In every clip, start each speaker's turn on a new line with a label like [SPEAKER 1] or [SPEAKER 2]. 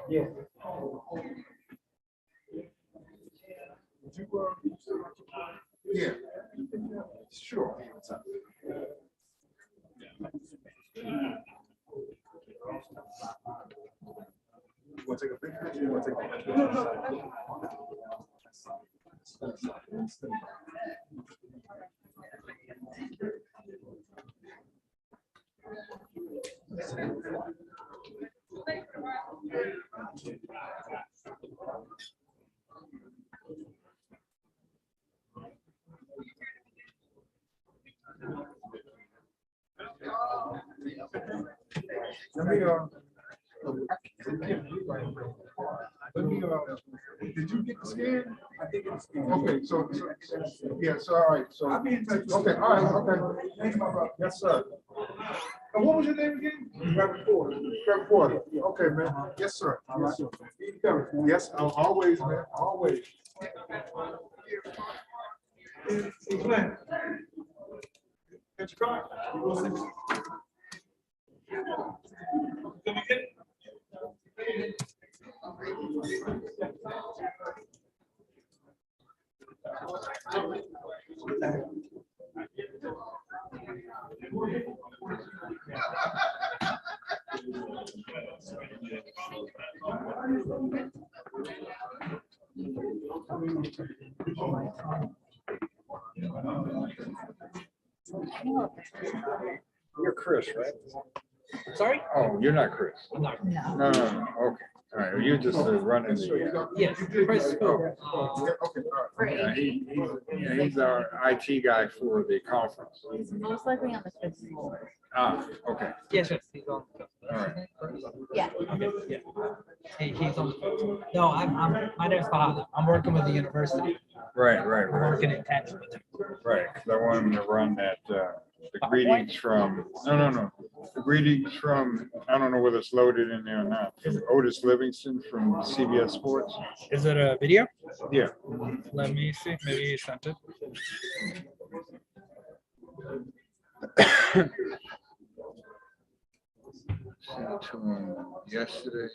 [SPEAKER 1] Yeah.
[SPEAKER 2] Yeah. Sure. You want to take a picture? You want to take a picture? Let me, did you get the scan?
[SPEAKER 1] I think it's.
[SPEAKER 2] Okay, yeah, so, all right, so.
[SPEAKER 1] I'll be in touch.
[SPEAKER 2] Okay, all right, okay.
[SPEAKER 1] Thanks, my brother.
[SPEAKER 2] Yes, sir. And what was your name again?
[SPEAKER 1] Reverend Porter.
[SPEAKER 2] Reverend Porter. Okay, man. Yes, sir. Yes, sir. Yes, always, man, always.
[SPEAKER 1] Hey, Glenn. Get your car. Can we get it?
[SPEAKER 3] You're Chris, right?
[SPEAKER 4] Sorry?
[SPEAKER 3] Oh, you're not Chris.
[SPEAKER 4] No.
[SPEAKER 3] No. Okay. All right. You're just running the.
[SPEAKER 4] Yes, Chris Spoon.
[SPEAKER 3] Yeah, he's our IT guy for the conference.
[SPEAKER 5] He's most likely on the fifth floor.
[SPEAKER 3] Ah, okay.
[SPEAKER 4] Yes, he's on.
[SPEAKER 3] All right.
[SPEAKER 5] Yeah.
[SPEAKER 4] Okay, yeah. He's on. No, my name's Fahad. I'm working with the university.
[SPEAKER 3] Right.
[SPEAKER 4] I'm working in tandem with them.
[SPEAKER 3] Right. 'Cause I want him to run that, the greetings from, no. The greetings from, I don't know whether it's loaded in there or not, from Otis Livingston from CBS Sports.
[SPEAKER 4] Is it a video?
[SPEAKER 3] Yeah.
[SPEAKER 4] Let me see. Maybe he sent it.
[SPEAKER 3] Sent to him yesterday,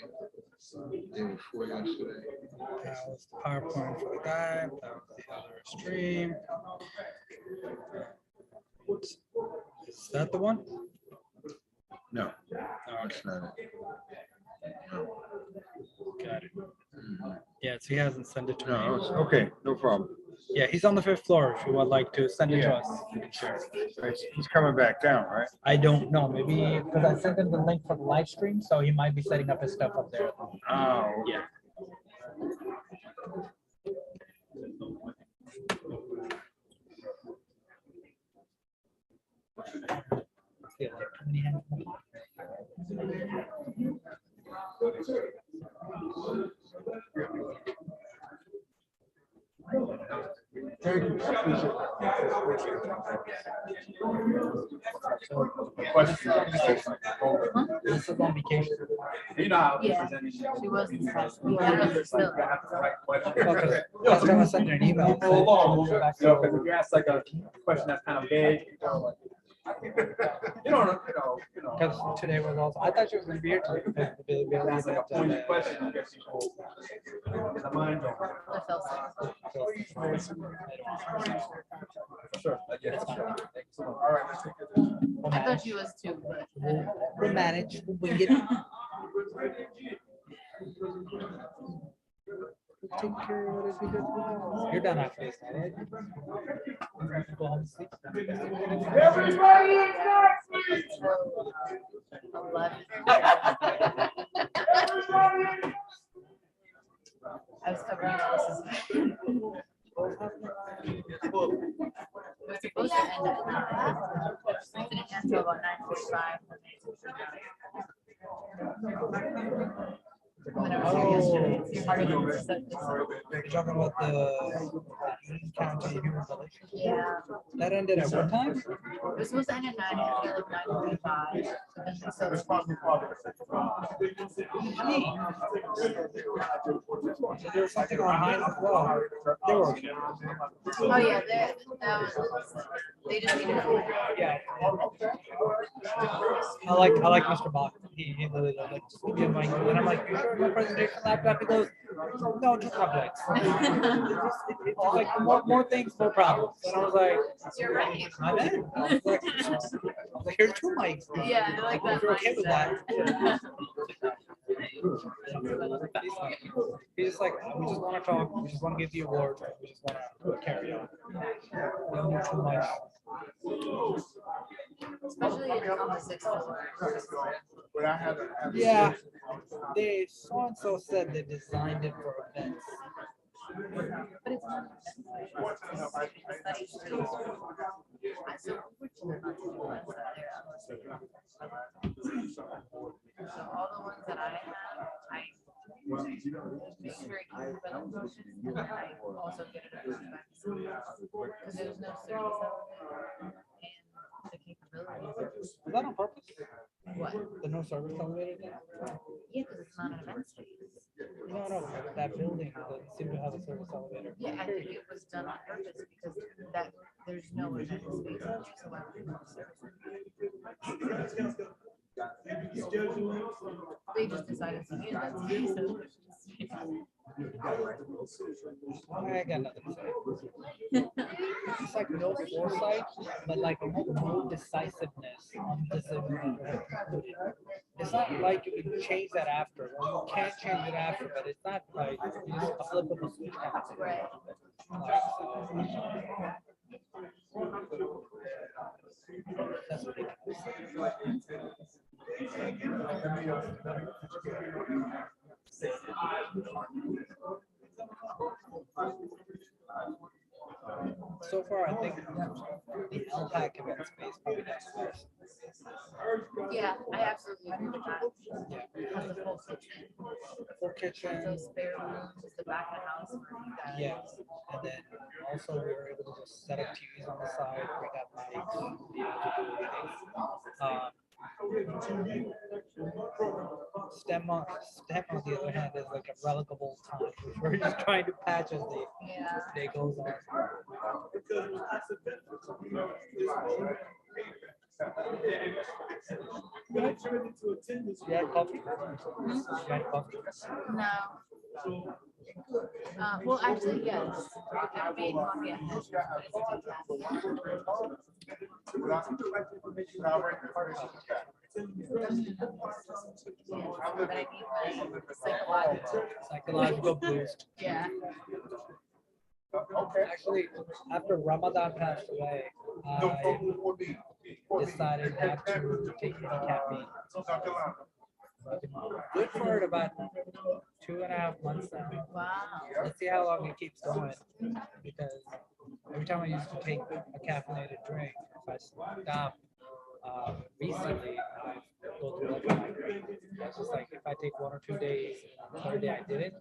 [SPEAKER 3] day before yesterday.
[SPEAKER 4] That was the PowerPoint for the guy. That was the other stream. Is that the one?
[SPEAKER 3] No,
[SPEAKER 4] Oh,
[SPEAKER 3] that's not it. No.
[SPEAKER 4] got it.
[SPEAKER 3] Mhm.
[SPEAKER 4] Yeah, so he hasn't sent it to
[SPEAKER 3] No,
[SPEAKER 4] me.
[SPEAKER 3] it's- okay, no problem.
[SPEAKER 4] Yeah, he's on the fifth floor. If you would like to send it to
[SPEAKER 3] Yeah.
[SPEAKER 4] us, you can share it.
[SPEAKER 3] He's coming back down, right?
[SPEAKER 4] I don't know. Maybe because I sent him the link for the live stream, so he might be setting up his stuff up there.
[SPEAKER 3] Oh,
[SPEAKER 4] Yeah. Yeah, how many hands?
[SPEAKER 2] Thank you. Appreciate
[SPEAKER 4] This is on vacation.
[SPEAKER 1] You know how.
[SPEAKER 5] Yeah, she wasn't. Yeah, but still.
[SPEAKER 4] Last time I sent her an email. it said she'll get back to
[SPEAKER 1] You know, because if you ask like a question that's kind of vague, you don't know.
[SPEAKER 4] Because today was also, I thought she was gonna be here today. because the ability
[SPEAKER 1] It's like a
[SPEAKER 4] that,
[SPEAKER 1] pointed question, I guess you should. The mind.
[SPEAKER 5] I felt so.
[SPEAKER 1] Sure.
[SPEAKER 4] It's fine.
[SPEAKER 1] All right, let's take it.
[SPEAKER 5] I thought she was too, but.
[SPEAKER 4] We'll manage. We'll get. Take care of whatever you do. You're done after this, all right? Go home and sleep.
[SPEAKER 1] Everybody is next week.
[SPEAKER 5] 11. I was covering Alice's. It was supposed to end at 9. It didn't end until about 9:45. And then I was here yesterday. It's harder to set this up.
[SPEAKER 4] You're talking about the county human relations?
[SPEAKER 5] Yeah.
[SPEAKER 4] That ended at what time?
[SPEAKER 5] It was supposed to end at 9, it ended like 9:45. So then they started speaking.
[SPEAKER 4] There was something on Heinz as well. They were.
[SPEAKER 5] Oh, yeah, that was. They just need to know.
[SPEAKER 4] Yeah.
[SPEAKER 2] Okay.
[SPEAKER 4] I like Mr. Bach. He really does. Like, just give me a mic. And I'm like, you sure no presentation laptop? He goes, no, too complex. It's like more things, more problems. And I was like,
[SPEAKER 5] You're right.
[SPEAKER 4] I'm in. I was like, here's two mics.
[SPEAKER 5] Yeah, I like that
[SPEAKER 4] If you're okay with that.
[SPEAKER 5] mindset.
[SPEAKER 4] He's just like, we just want to talk. We just want to give the award. We just want to carry on. We don't need too much.
[SPEAKER 5] Especially on the sixth floor.
[SPEAKER 2] But I had
[SPEAKER 4] Yeah, they so and so said they designed it for events.
[SPEAKER 5] But it's not an study street. I so fortunate not to do ones that there unless they so all the ones that I have, I make sure it keeps filling motions and then I also get it at events. Because there's no service elevator and the capabilities.
[SPEAKER 4] Is that on purpose?
[SPEAKER 5] What?
[SPEAKER 4] The no service elevator thing?
[SPEAKER 5] Yeah, because it's not an event space.
[SPEAKER 4] No, that building doesn't seem to have a service elevator.
[SPEAKER 5] Yeah, I think it was done on purpose because that there's no event space whatsoever. They just decided to use that space.
[SPEAKER 4] I got nothing to say. It's like no foresight, but like no decisiveness on this event. It's not like you can change that after. Well, you can change it after, but it's not like you just a flip of a switch kind of thing.
[SPEAKER 5] Right.
[SPEAKER 4] That's ridiculous. So far, I think the LPAC event space probably does the best.
[SPEAKER 5] Yeah, I absolutely agree with that.
[SPEAKER 4] Yeah.
[SPEAKER 5] Has the full kitchen,
[SPEAKER 4] Full kitchen.
[SPEAKER 5] those spare rooms, the back of the house where you guys.
[SPEAKER 4] Yeah, and then also we were able to just set up TVs on the side, bring up mics, be able to do everything. STEM on the other hand is like a relic of old times, which we're just trying to patch as
[SPEAKER 5] Yeah.
[SPEAKER 4] the day goes on. Yeah, coffee. Yeah, coffee.
[SPEAKER 5] No. Well, actually, yes. I made coffee at home, but it's decaf. But I need my psychological.
[SPEAKER 4] Psychological boost.
[SPEAKER 5] Yeah.
[SPEAKER 2] Okay.
[SPEAKER 4] Actually, after Ramadan passed away, I decided not to take any caffeine. I've been good for it about 2.5 months now.
[SPEAKER 5] Wow.
[SPEAKER 4] Let's see how long it keeps going. Because every time I used to take a caffeinated drink, if I stop recently, I go through like a migraine. It's just like if I take 1 or 2 days, the third day I did it,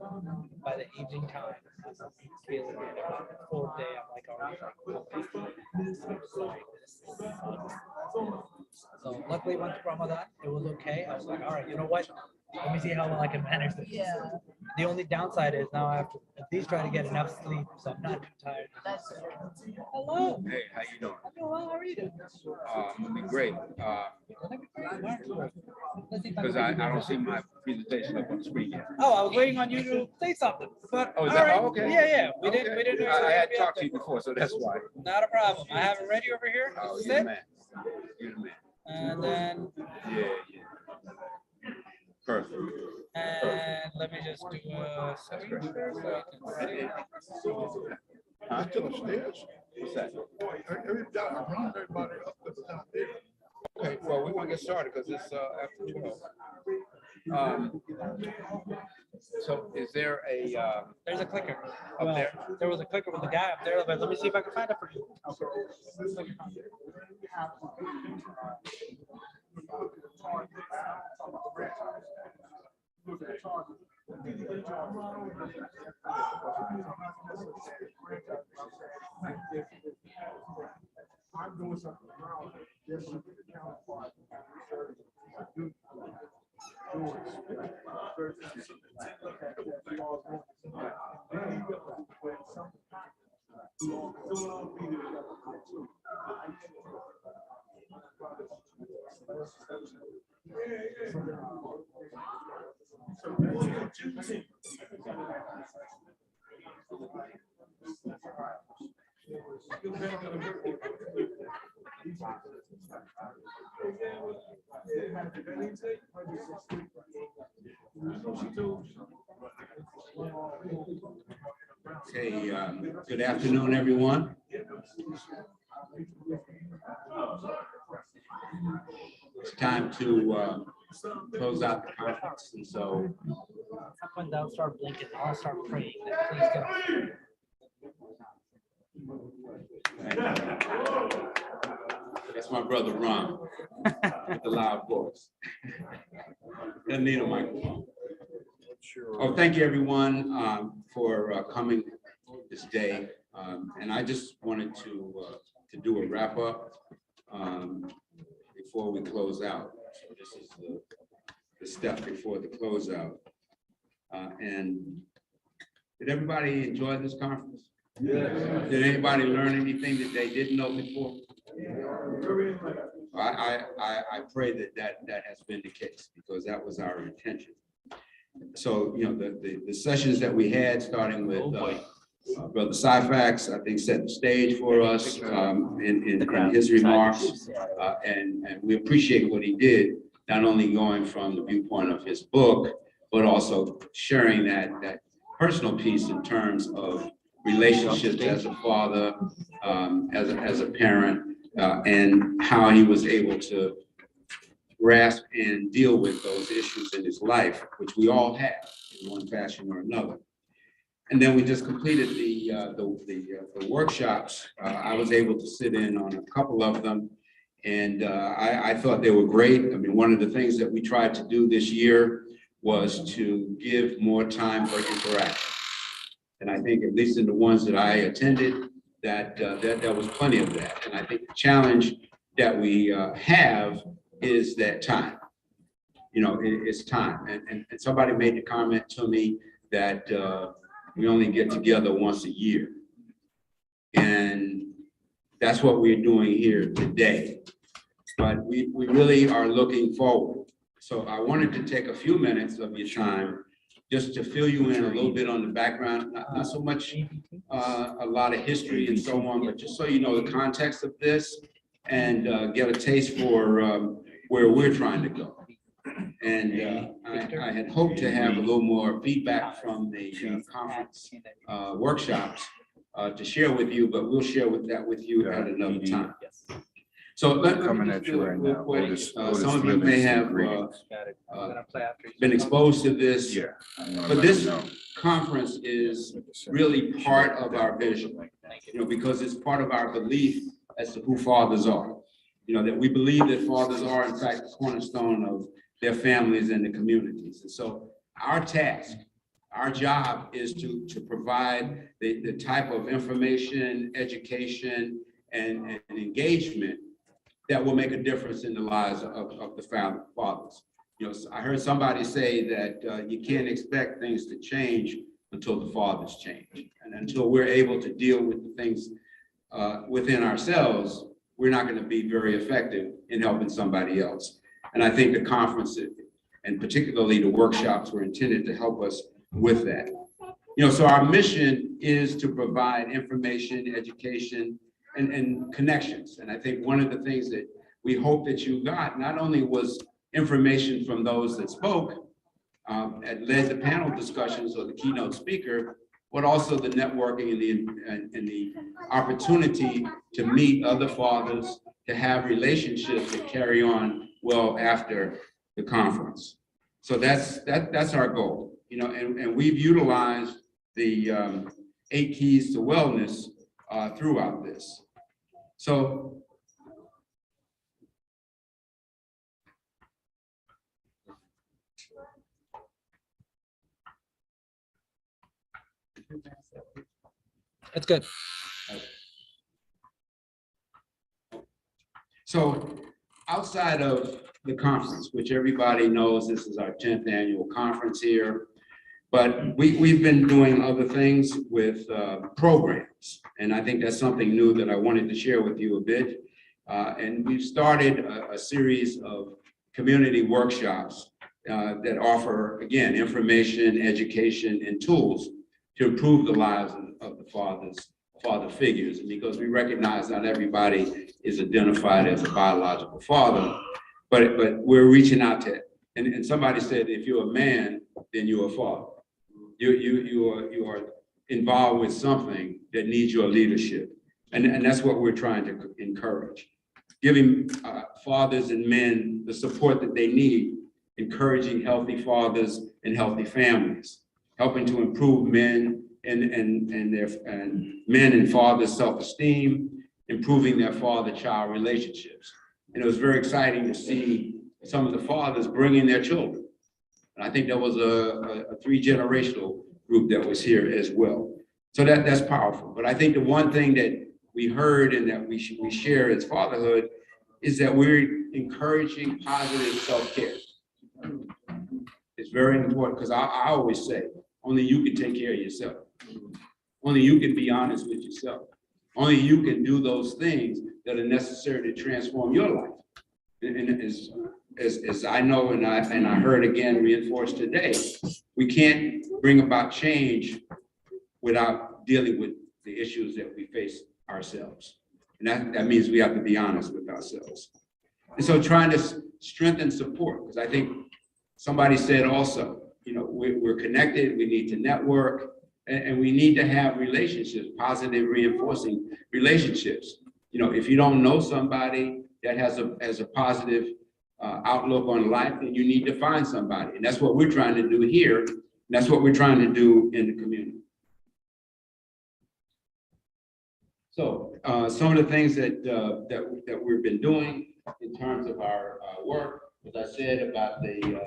[SPEAKER 4] by the evening time, I'm feeling it. About the fourth day, I'm like, all right, this sucks. So luckily went to Ramadan, it was okay. I was like, all right, you know what? Let me see how well I can manage this.
[SPEAKER 5] Yeah.
[SPEAKER 4] The only downside is now I have to at least try to get enough sleep, so I'm not too tired.
[SPEAKER 5] That's true.
[SPEAKER 4] Hello.
[SPEAKER 6] Hey, how you doing?
[SPEAKER 4] I'm doing well. How are you doing?
[SPEAKER 6] I'm doing great. Because I don't see my presentation up on the screen yet.
[SPEAKER 4] Oh, I was waiting on you to say something. But
[SPEAKER 6] Oh, is
[SPEAKER 4] all
[SPEAKER 6] that
[SPEAKER 4] right.
[SPEAKER 6] okay?
[SPEAKER 4] Yeah. We
[SPEAKER 6] Okay.
[SPEAKER 4] didn't.
[SPEAKER 6] I had talked to you before, so that's why.
[SPEAKER 4] Not a problem. I have it ready over here.
[SPEAKER 6] Oh,
[SPEAKER 4] This is
[SPEAKER 6] you're the
[SPEAKER 4] it.
[SPEAKER 6] man. You're the man.
[SPEAKER 4] And then
[SPEAKER 6] Yeah. Perfect.
[SPEAKER 4] and let me just do a screen share so I can see.
[SPEAKER 6] Huh?
[SPEAKER 2] To the stairs.
[SPEAKER 6] What's that?
[SPEAKER 2] Everybody up there.
[SPEAKER 6] Okay, well, we're gonna get started because it's after 12. So is there a,
[SPEAKER 4] There's a clicker.
[SPEAKER 6] Up
[SPEAKER 4] Well,
[SPEAKER 6] there?
[SPEAKER 4] there was a clicker with the guy up there, but let me see if I can find it for you.
[SPEAKER 2] I'm doing something wrong. Yes, you get the counterpart.
[SPEAKER 7] Okay, good afternoon, everyone. It's time to close out the conference, and so
[SPEAKER 4] When they'll start blinking, I'll start praying that please don't.
[SPEAKER 7] that's my brother Ron with the loud voice. Doesn't need a microphone. Oh, thank you, everyone, for coming this day. And I just wanted to do a wrap up before we close out. So this is the step before the closeout. And did everybody enjoy this conference? Yes. Did anybody learn anything that they didn't know before? I pray that has been the case, because that was our intention. So, you know, the sessions that we had, starting with Brother Syfax, I think set the stage for us in his remarks. And we appreciate what he did, not only going from the viewpoint of his book, but also sharing that personal piece in terms of relationships as a father, as a parent, and how he was able to grasp and deal with those issues in his life, which we all have in one fashion or another. And then we just completed the workshops. I was able to sit in on a couple of them, and I thought they were great. I mean, one of the things that we tried to do this year was to give more time for interaction. And I think, at least in the ones that I attended, that there was plenty of that. And I think the challenge that we have is that time. You know, it's time. And somebody made the comment to me that we only get together once a year. And that's what we're doing here today. But we really are looking forward. So I wanted to take a few minutes of your time just to fill you in a little bit on the background, not so much a lot of history and so on, but just so you know the context of this and get a taste for where we're trying to go. And I had hoped to have a little more feedback from the conference workshops to share with you, but we'll share that with you at another time. So let me just do it real quick. Some of you may have been exposed to this, but this conference is really part of our vision, you know, because it's part of our belief as to who fathers are. You know, that we believe that fathers are, in fact, the cornerstone of their families and the communities. And so our task, our job is to provide the type of information, education, and engagement that will make a difference in the lives of the fathers. You know, I heard somebody say that you can't expect things to change until the fathers change. And until we're able to deal with the things within ourselves, we're not going to be very effective in helping somebody else. And I think the conference, and particularly the workshops, were intended to help us with that. You know, so our mission is to provide information, education, and connections. And I think one of the things that we hope that you got not only was information from those that spoke and led the panel discussions or the keynote speaker, but also the networking and the opportunity to meet other fathers, to have relationships that carry on well after the conference. So that's our goal, you know, and we've utilized the 8 keys to wellness throughout this. So
[SPEAKER 4] That's good.
[SPEAKER 7] So outside of the conference, which everybody knows this is our 10th annual conference here, but we've been doing other things with programs. And I think that's something new that I wanted to share with you a bit. And we've started a series of community workshops that offer, again, information, education, and tools to improve the lives of the father figures. And because we recognize not everybody is identified as a biological father, but we're reaching out to, and somebody said, if you're a man, then you're a father. You are involved with something that needs your leadership. And that's what we're trying to encourage. Giving fathers and men the support that they need, encouraging healthy fathers and healthy families, helping to improve men and men and fathers' self-esteem, improving their father-child relationships. And it was very exciting to see some of the fathers bringing their children. And I think there was a three-generational group that was here as well. So that's powerful. But I think the one thing that we heard and that we share as fatherhood is that we're encouraging positive self-care. It's very important because I always say, only you can take care of yourself. Only you can be honest with yourself. Only you can do those things that are necessary to transform your life. And as I know and I heard again reinforced today, we can't bring about change without dealing with the issues that we face ourselves. And that means we have to be honest with ourselves. And so trying to strengthen support, because I think somebody said also, we're connected, we need to network, and we need to have relationships, positive reinforcing relationships. If you don't know somebody that has a positive outlook on life, then you need to find somebody. And that's what we're trying to do here. And that's what we're trying to do in the community. So some of the things that we've been doing in terms of our work, as I said, about the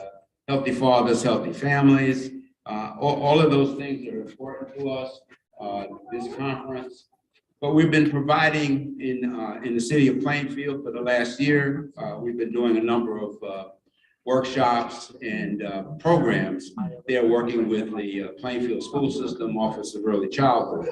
[SPEAKER 7] healthy fathers, healthy families, all of those things are important to us, this conference. But we've been providing in the city of Plainfield for the last year, we've been doing a number of workshops and programs. They're working with the Plainfield School System Office of Early Childhood.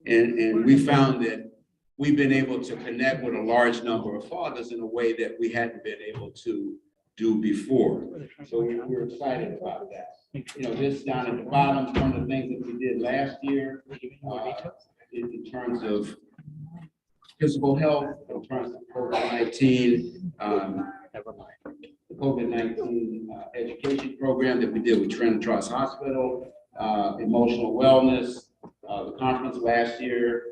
[SPEAKER 7] And we found that we've been able to connect with a large number of fathers in a way that we hadn't been able to do before. So we're excited about that. This down at the bottom is one of the things that we did last year in terms of physical health, in terms of COVID-19, the COVID-19 education program that we did with Trinity Trust Hospital, emotional wellness, the conference last year.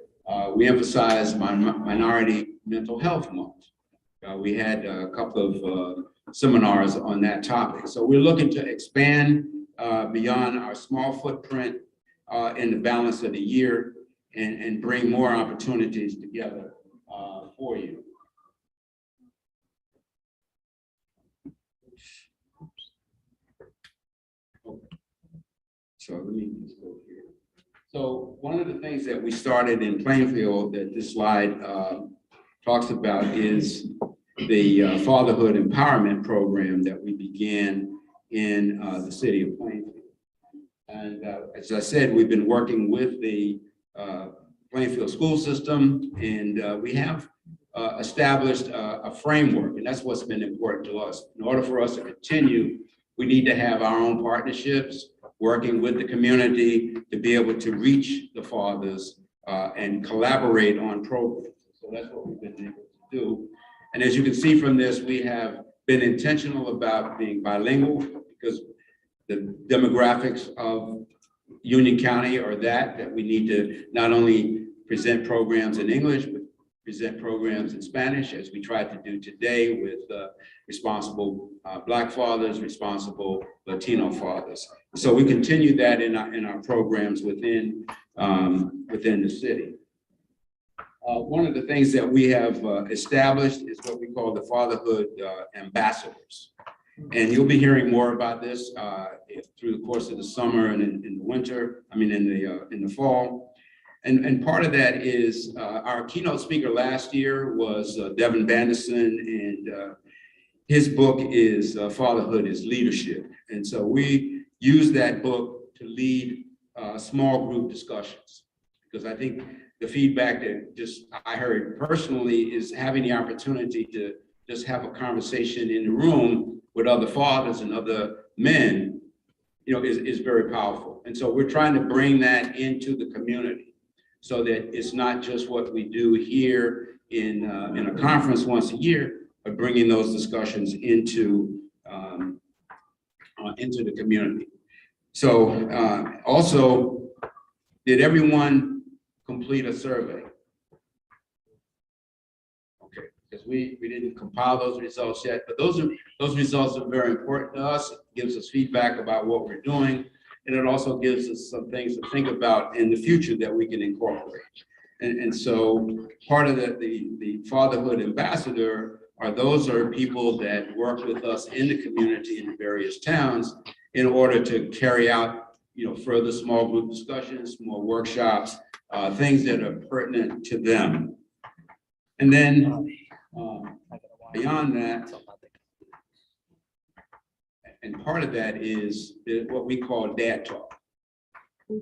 [SPEAKER 7] We emphasized Minority Mental Health Month. We had a couple of seminars on that topic. So we're looking to expand beyond our small footprint in the balance of the year and bring more opportunities together for you. So let me just go here. So one of the things that we started in Plainfield that this slide talks about is the Fatherhood Empowerment Program that we began in the city of Plainfield. And as I said, we've been working with the Plainfield school system, and we have established a framework, and that's what's been important to us. In order for us to continue, we need to have our own partnerships, working with the community to be able to reach the fathers and collaborate on programs. So that's what we've been able to do. And as you can see from this, we have been intentional about being bilingual because the demographics of Union County are that we need to not only present programs in English, but present programs in Spanish, as we tried to do today with responsible Black fathers, responsible Latino fathers. So we continue that in our programs within the city. One of the things that we have established is what we call the Fatherhood Ambassadors. And you'll be hearing more about this through the course of the summer and in the winter, in the fall. And part of that is our keynote speaker last year was Devin Bandison, and his book is Fatherhood is Leadership. And so we use that book to lead small group discussions, because I think the feedback that just I heard personally is having the opportunity to just have a conversation in the room with other fathers and other men, you know, is very powerful. And so we're trying to bring that into the community so that it's not just what we do here in a conference once a year, but bringing those discussions into the community. So also, did everyone complete a survey? Okay, because we didn't compile those results yet, but those results are very important to us. It gives us feedback about what we're doing, and it also gives us some things to think about in the future that we can incorporate. And so part of the fatherhood ambassador are people that work with us in the community in the various towns in order to carry out, you know, further small group discussions, more workshops, things that are pertinent to them. And then beyond that, and part of that is what we call dad talk.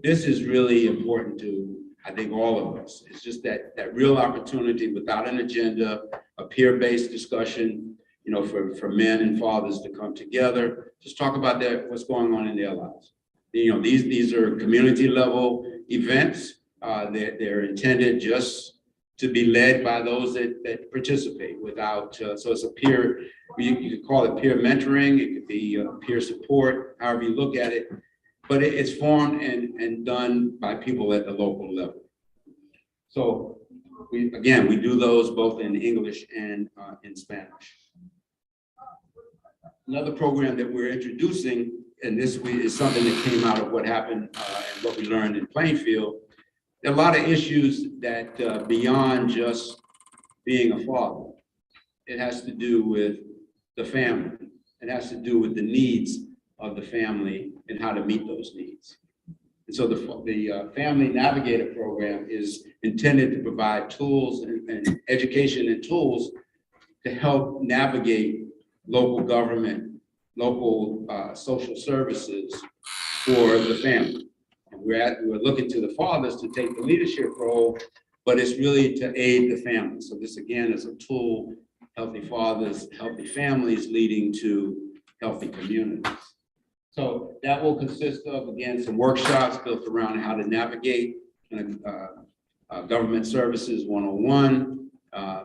[SPEAKER 7] This is really important to, I think, all of us. It's just that real opportunity without an agenda, a peer-based discussion, you know, for men and fathers to come together, just talk about what's going on in their lives. You know, these are community level events. They're intended just to be led by those that participate without, so it's a peer, you could call it peer mentoring, it could be peer support, however you look at it, but it's formed and done by people at the local level. So we do those both in English and in Spanish. Another program that we're introducing, and this is something that came out of what happened and what we learned in Plainfield. There are a lot of issues that beyond just being a father, it has to do with the family. It has to do with the needs of the family and how to meet those needs. And so the Family Navigator program is intended to provide tools and education and tools to help navigate local government, local social services for the family. And we're looking to the fathers to take the leadership role, but it's really to aid the family. So this again is a tool, healthy fathers, healthy families leading to healthy communities. So that will consist of, again, some workshops built around how to navigate government services 101,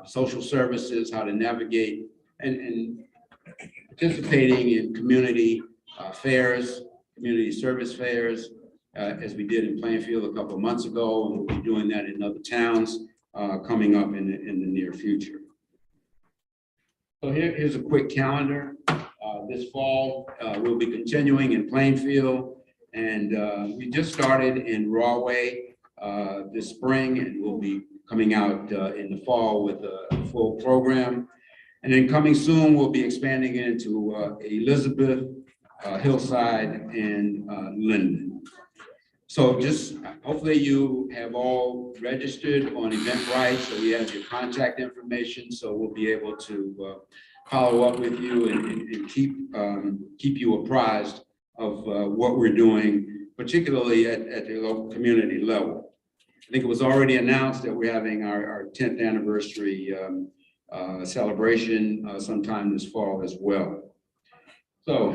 [SPEAKER 7] social services, how to navigate, and participating in community fairs, community service fairs, as we did in Plainfield a couple of months ago, and we'll be doing that in other towns coming up in the near future. So here's a quick calendar. This fall, we'll be continuing in Plainfield, and we just started in Rahway this spring, and we'll be coming out in the fall with a full program. And then coming soon, we'll be expanding into Elizabeth, Hillside, and Linden. So just hopefully you have all registered on Eventbrite, so we have your contact information, so we'll be able to follow up with you and keep you apprised of what we're doing, particularly at the local community level. I think it was already announced that we're having our 10th anniversary celebration sometime this fall as well. So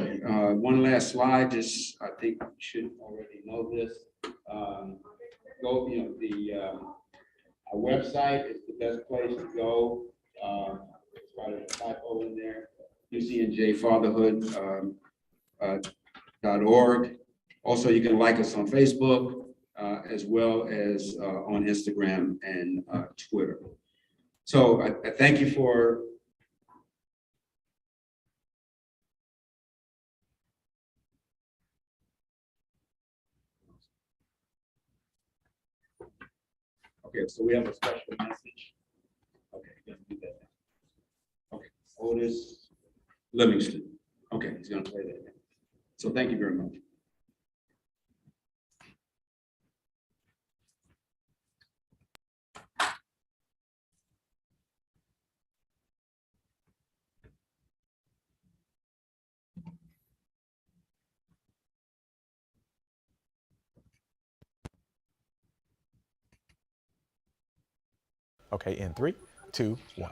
[SPEAKER 7] one last slide, just I think you should already know this. Our website is the best place to go. It's got a typo in there, UCNJfatherhood.org. Also, you can like us on Facebook as well as on Instagram and Twitter. So I thank you for okay, so we have a special message. Okay, let's do that now. Okay, Otis Livingston. Okay, he's gonna play that now. So thank you very much.
[SPEAKER 8] Okay, in 3, 2, 1.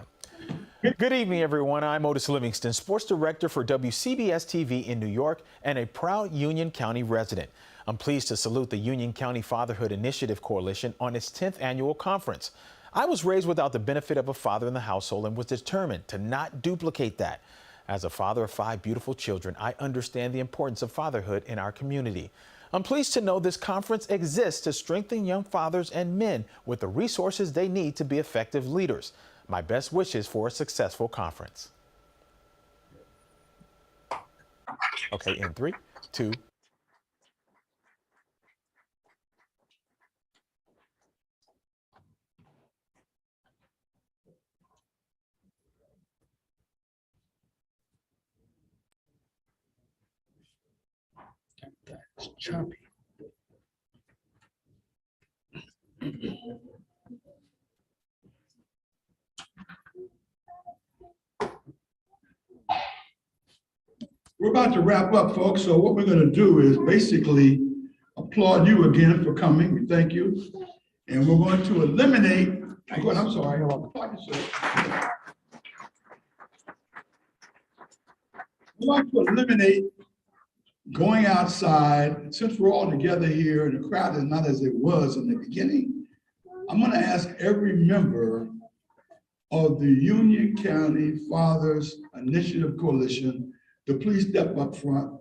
[SPEAKER 8] Good evening, everyone. I'm Otis Livingston, sports director for WCBS TV in New York and a proud Union County resident. I'm pleased to salute the Union County Fatherhood Initiative Coalition on its 10th annual conference. I was raised without the benefit of a father in the household and was determined to not duplicate that. As a father of 5 beautiful children, I understand the importance of fatherhood in our community. I'm pleased to know this conference exists to strengthen young fathers and men with the resources they need to be effective leaders. My best wishes for a successful conference. Okay, in 3, 2.
[SPEAKER 6] That's choppy.
[SPEAKER 9] We're about to wrap up, folks. So what we're going to do is basically applaud you again for coming. We thank you. And we're going to eliminate, I'm sorry. We'd like to eliminate going outside. Since we're all together here and the crowd is not as it was in the beginning, I'm going to ask every member of the Union County Fathers Initiative Coalition to please step up front.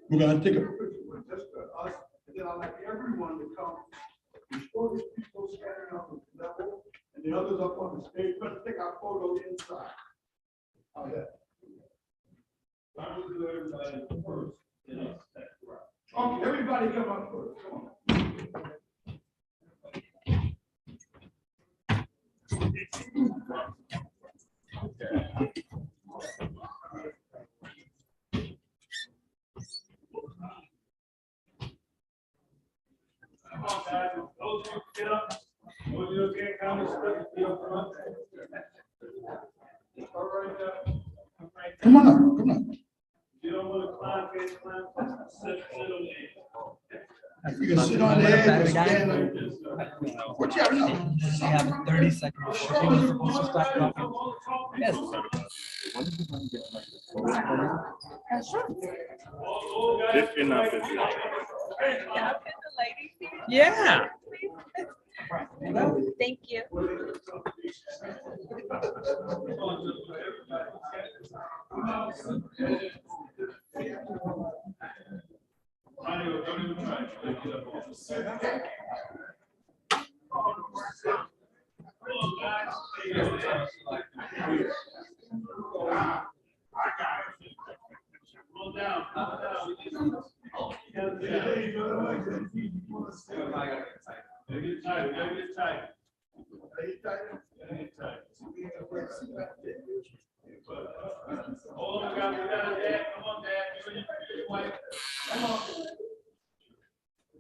[SPEAKER 9] We're going to take a picture with just us, and then I'd like everyone to come. Before these people standing on the level and the others up on the stage, we're going to take our photo inside. Oh, yeah. I'm going to do everybody first. Okay, everybody come up first. Come on. Come on, guys. Those who get up, those who can't come, be up front. All right, come on up, come on. You don't want to climb, can't climb. Sit on the edge. You can sit on the edge or stand like this. What you have now?
[SPEAKER 4] You have 30 seconds. You're supposed to start talking. Yes. Yeah.
[SPEAKER 5] Thank you.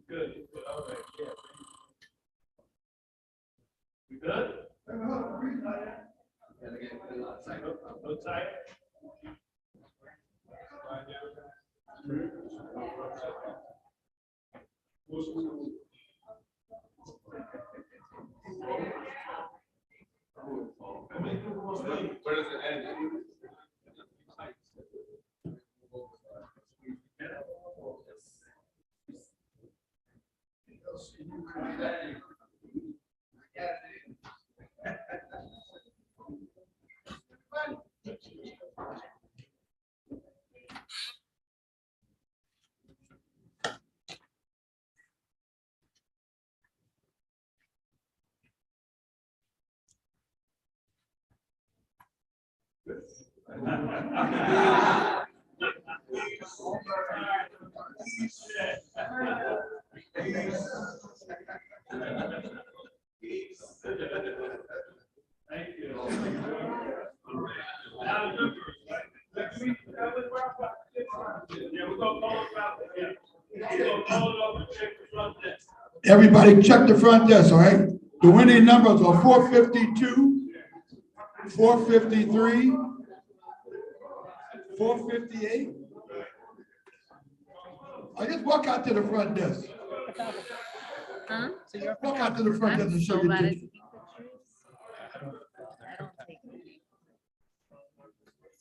[SPEAKER 9] Good. All right. We good? No tight. Where does it end? Thank you. Everybody check the front desk, all right? The winning numbers are 452, 453, 458. I just walk out to the front desk.
[SPEAKER 5] Huh?
[SPEAKER 9] Walk out to the front desk and show
[SPEAKER 5] I'm so
[SPEAKER 9] your
[SPEAKER 5] glad I
[SPEAKER 9] ticket.
[SPEAKER 5] took pictures. I don't take.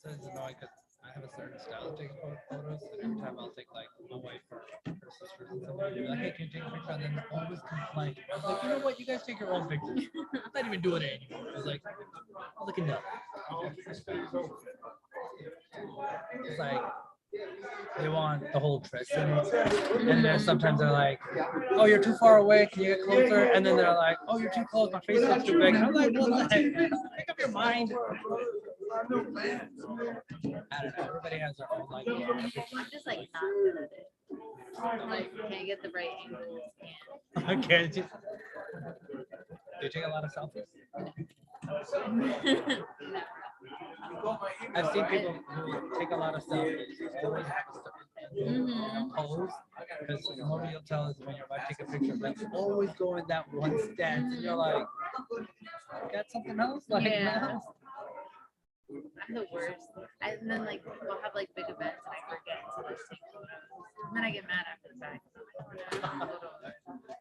[SPEAKER 4] So it's annoying because I have a certain style of taking photos, and every time I'll take like my wife or her sisters and somebody, they're like, hey, can you take a picture? And then they always complain. I'm like, you know what? You guys take your own pictures. I'm not even doing it anymore. I was like, look at that. It's like they want the whole dressing, and then sometimes they're like, "Oh, you're too far away. Can you get closer?" And then they're like, "Oh, you're too close. My face looks too big." And I'm like, "What the heck? Man? Make up your mind." I don't know. Everybody has their own like.
[SPEAKER 5] I'm just like not good at it. Like can't get the right angles.
[SPEAKER 4] Okay. Do you take a lot of selfies? I've seen people who take a lot of selfies. Always have a certain pose. Because the moment you'll tell is when you're about to take a picture, like always go in that one stance, and you're like, you got something else? Like,
[SPEAKER 5] Yeah. I'm the worst. And then like we'll have like big events and I forget to like take photos. And then I get mad after the fact.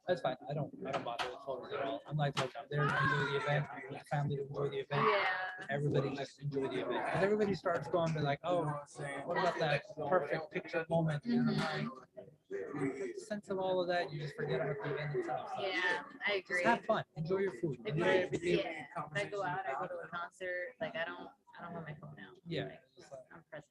[SPEAKER 4] That's fine. I don't bother with photos at all. I'm like, look, I'm there to enjoy the event. I want the family to enjoy the event.
[SPEAKER 5] Yeah.
[SPEAKER 4] Everybody just enjoy the event. Because everybody starts going to like, oh, what about that perfect picture moment? And I'm like, the sense of all of that, you just forget about the event itself. So
[SPEAKER 5] Yeah, I agree.
[SPEAKER 4] just have fun. Enjoy your food.
[SPEAKER 5] If
[SPEAKER 4] Enjoy
[SPEAKER 5] I,
[SPEAKER 4] everything.
[SPEAKER 5] yeah, if I go out, I go to a concert, like I don't have my phone out.
[SPEAKER 4] Yeah.
[SPEAKER 5] Like,
[SPEAKER 4] Just like,
[SPEAKER 5] I'm present.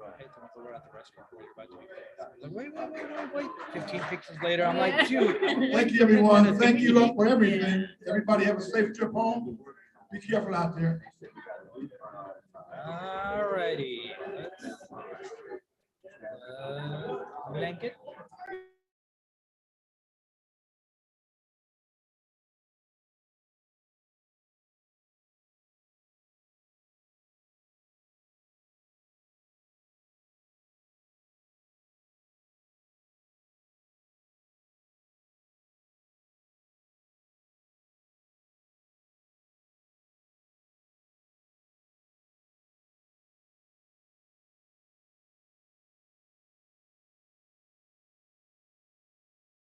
[SPEAKER 4] I hate the ones that were at the restaurant where you're about to make like, wait. 15 pictures later, I'm like, dude.
[SPEAKER 9] Thank you, everyone. Thank you all for everything. Everybody have a safe trip home. Be careful out there.
[SPEAKER 4] Alrighty. Let's blanket.